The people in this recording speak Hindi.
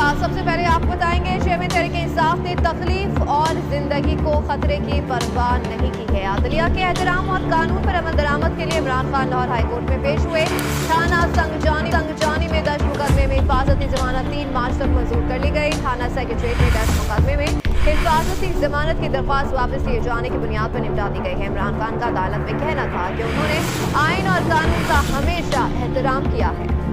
सबसे पहले आपको बताएंगे शेयरमैन तहरीक इंसाफ ने तकलीफ और जिंदगी को खतरे की परवाह नहीं की है। अदलिया के एहतराम और कानून पर अमल दरामद के लिए इमरान खान लाहौर हाईकोर्ट में पेश हुए। थाना संगजानी में दर्ज मुकदमे में हिफाजती जमानत 3 मार्च तक मंजूर कर ली गई। थाना सेक्रेटरीट में दर्ज मुकदमे में हिफाजती जमानत की दरख्वास्त वापस लिए जाने की बुनियाद पर निपटा दी गई है। इमरान खान का अदालत में कहना था कि उन्होंने आइन और कानून का हमेशा एहतराम किया है।